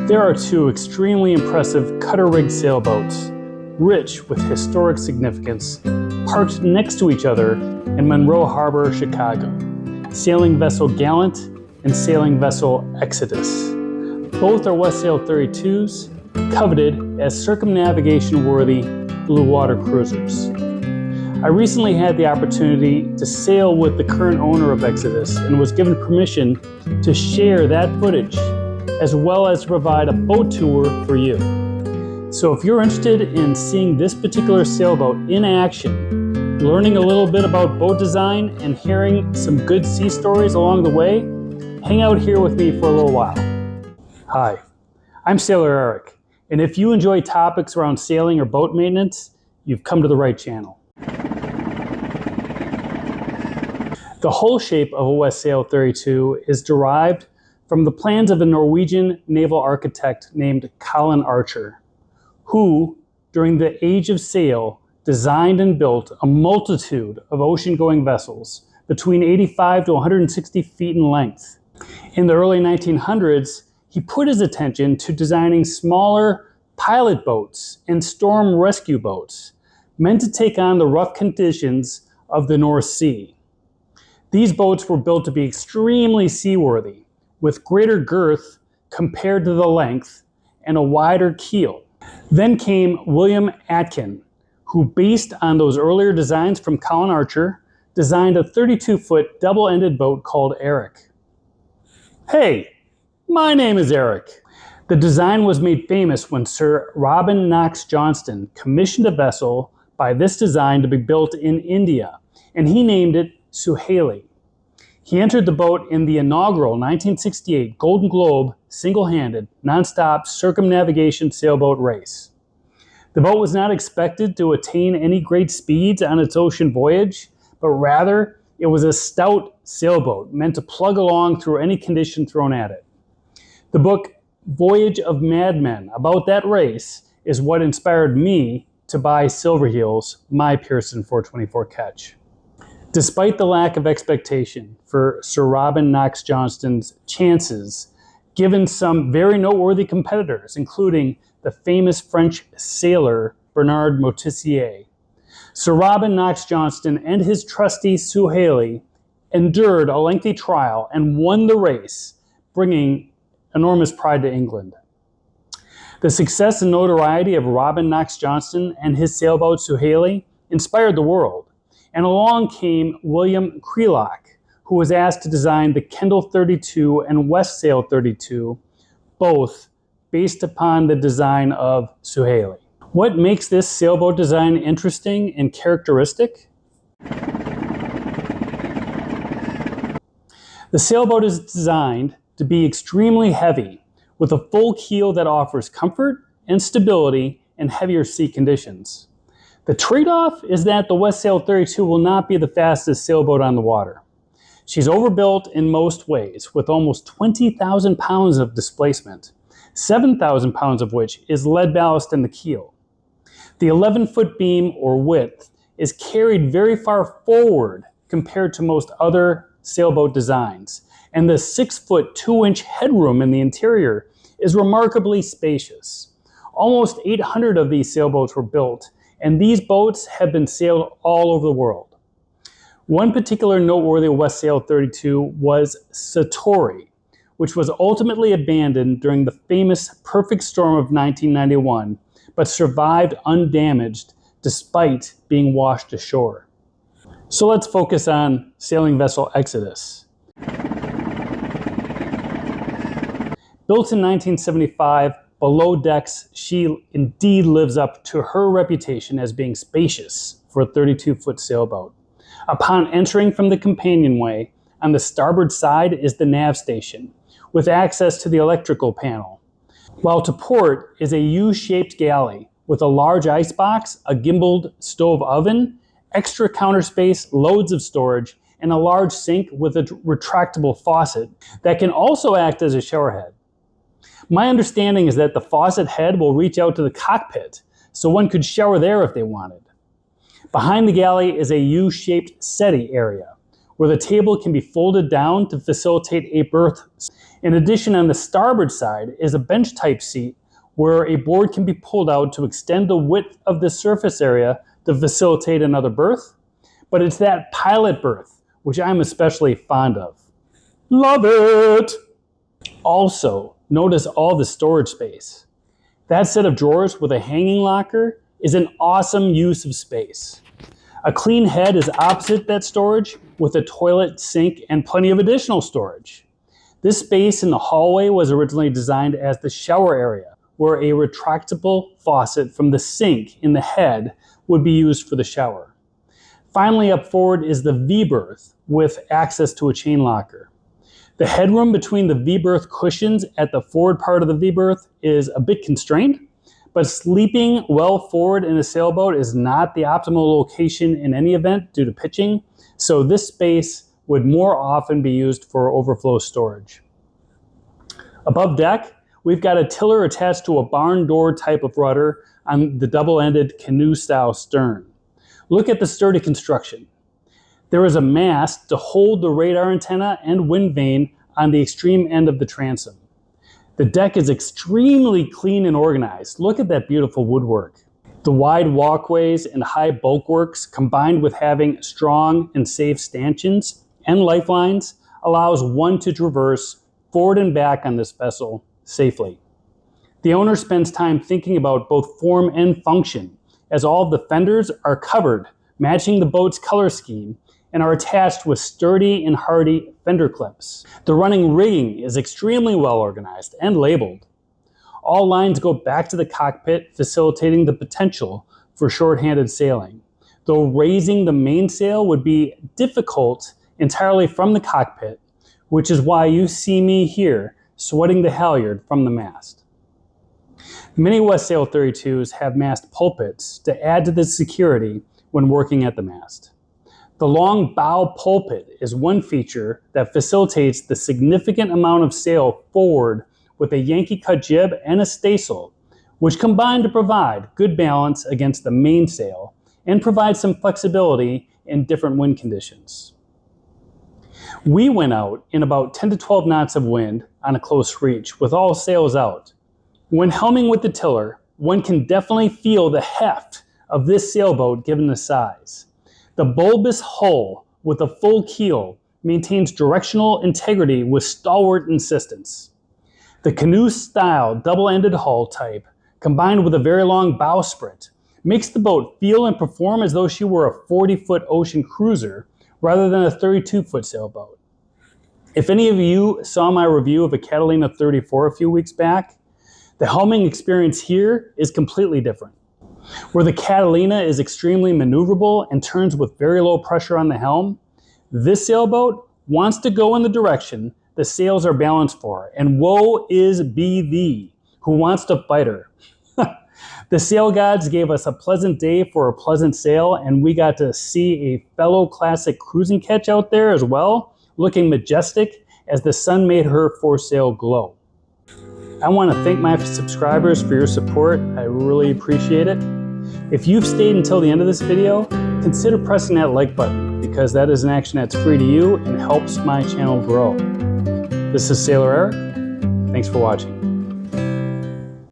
There are two extremely impressive cutter-rigged sailboats, rich with historic significance, parked next to each other in Monroe Harbor, Chicago. Sailing vessel Gallant and sailing vessel Exodus. Both are Westsail 32s, coveted as circumnavigation-worthy blue water cruisers. I recently had the opportunity to sail with the current owner of Exodus and was given permission to share that footage, as well as to provide a boat tour for you. So if you're interested in seeing this particular sailboat in action, learning a little bit about boat design and hearing some good sea stories along the way, hang out here with me for a little while. Hi, I'm Sailor Eric, and if you enjoy topics around sailing or boat maintenance, you've come to the right channel. The hull shape of a Westsail 32 is derived from the plans of a Norwegian naval architect named Colin Archer, who, during the age of sail, designed and built a multitude of ocean-going vessels between 85 to 160 feet in length. In the early 1900s, he put his attention to designing smaller pilot boats and storm rescue boats meant to take on the rough conditions of the North Sea. These boats were built to be extremely seaworthy, with greater girth compared to the length and a wider keel. Then came William Atkin, who, based on those earlier designs from Colin Archer, designed a 32-foot double-ended boat called Eric. Hey, my name is Eric. The design was made famous when Sir Robin Knox Johnston commissioned a vessel by this design to be built in India, and he named it Suhaili. He entered the boat in the inaugural 1968 Golden Globe single-handed, non-stop circumnavigation sailboat race. The boat was not expected to attain any great speeds on its ocean voyage, but rather it was a stout sailboat meant to plug along through any condition thrown at it. The book Voyage of Madmen about that race is what inspired me to buy Silverheel's My Pearson 424 Catch. Despite the lack of expectation for Sir Robin Knox Johnston's chances, given some very noteworthy competitors, including the famous French sailor Bernard Moitessier, Sir Robin Knox Johnston and his trusty Suhaili endured a lengthy trial and won the race, bringing enormous pride to England. The success and notoriety of Robin Knox Johnston and his sailboat Suhaili inspired the world. And along came William Crelock, who was asked to design the Kendal 32 and Westsail 32, both based upon the design of Suhaili. What makes this sailboat design interesting and characteristic? The sailboat is designed to be extremely heavy, with a full keel that offers comfort and stability in heavier sea conditions. The trade-off is that the Westsail 32 will not be the fastest sailboat on the water. She's overbuilt in most ways, with almost 20,000 pounds of displacement, 7,000 pounds of which is lead ballast in the keel. The 11-foot beam or width is carried very far forward compared to most other sailboat designs, and the 6-foot 2-inch headroom in the interior is remarkably spacious. Almost 800 of these sailboats were built, and these boats have been sailed all over the world. One particular noteworthy Westsail 32 was Satori, which was ultimately abandoned during the famous perfect storm of 1991, but survived undamaged despite being washed ashore. So let's focus on sailing vessel Exodus. Built in 1975, below decks, she indeed lives up to her reputation as being spacious for a 32-foot sailboat. Upon entering from the companionway, on the starboard side is the nav station, with access to the electrical panel. While to port is a U-shaped galley with a large icebox, a gimbaled stove oven, extra counter space, loads of storage, and a large sink with a retractable faucet that can also act as a shower head. My understanding is that the faucet head will reach out to the cockpit, so one could shower there if they wanted. Behind the galley is a U-shaped settee area, where the table can be folded down to facilitate a berth. In addition, on the starboard side is a bench type seat where a board can be pulled out to extend the width of the surface area to facilitate another berth. But it's that pilot berth, which I'm especially fond of. Love it! Also, notice all the storage space. That set of drawers with a hanging locker is an awesome use of space. A clean head is opposite that storage with a toilet, sink, and plenty of additional storage. This space in the hallway was originally designed as the shower area, where a retractable faucet from the sink in the head would be used for the shower. Finally, up forward is the V-berth with access to a chain locker. The headroom between the V-berth cushions at the forward part of the V-berth is a bit constrained, but sleeping well forward in a sailboat is not the optimal location in any event due to pitching, so this space would more often be used for overflow storage. Above deck, we've got a tiller attached to a barn door type of rudder on the double-ended canoe-style stern. Look at the sturdy construction. There is a mast to hold the radar antenna and wind vane on the extreme end of the transom. The deck is extremely clean and organized. Look at that beautiful woodwork. The wide walkways and high bulwarks, combined with having strong and safe stanchions and lifelines, allows one to traverse forward and back on this vessel safely. The owner spends time thinking about both form and function, as all of the fenders are covered, matching the boat's color scheme, and are attached with sturdy and hardy fender clips. The running rigging is extremely well organized and labeled. All lines go back to the cockpit, facilitating the potential for short-handed sailing, though raising the mainsail would be difficult entirely from the cockpit, which is why you see me here sweating the halyard from the mast. Many Westsail 32s have mast pulpits to add to the security when working at the mast. The long bow pulpit is one feature that facilitates the significant amount of sail forward with a Yankee cut jib and a staysail, which combine to provide good balance against the mainsail and provide some flexibility in different wind conditions. We went out in about 10 to 12 knots of wind on a close reach with all sails out. When helming with the tiller, one can definitely feel the heft of this sailboat given the size. The bulbous hull with a full keel maintains directional integrity with stalwart insistence. The canoe-style double-ended hull type, combined with a very long bowsprit, makes the boat feel and perform as though she were a 40-foot ocean cruiser rather than a 32-foot sailboat. If any of you saw my review of a Catalina 34 a few weeks back, the helming experience here is completely different. Where the Catalina is extremely maneuverable and turns with very low pressure on the helm, this sailboat wants to go in the direction the sails are balanced for, and woe is be thee who wants to fight her. The sail gods gave us a pleasant day for a pleasant sail, and we got to see a fellow classic cruising catch out there as well, looking majestic as the sun made her foresail glow. I want to thank my subscribers for your support. I really appreciate it. If you've stayed until the end of this video, consider pressing that like button because that is an action that's free to you and helps my channel grow. This is Sailor Eric. Thanks for watching.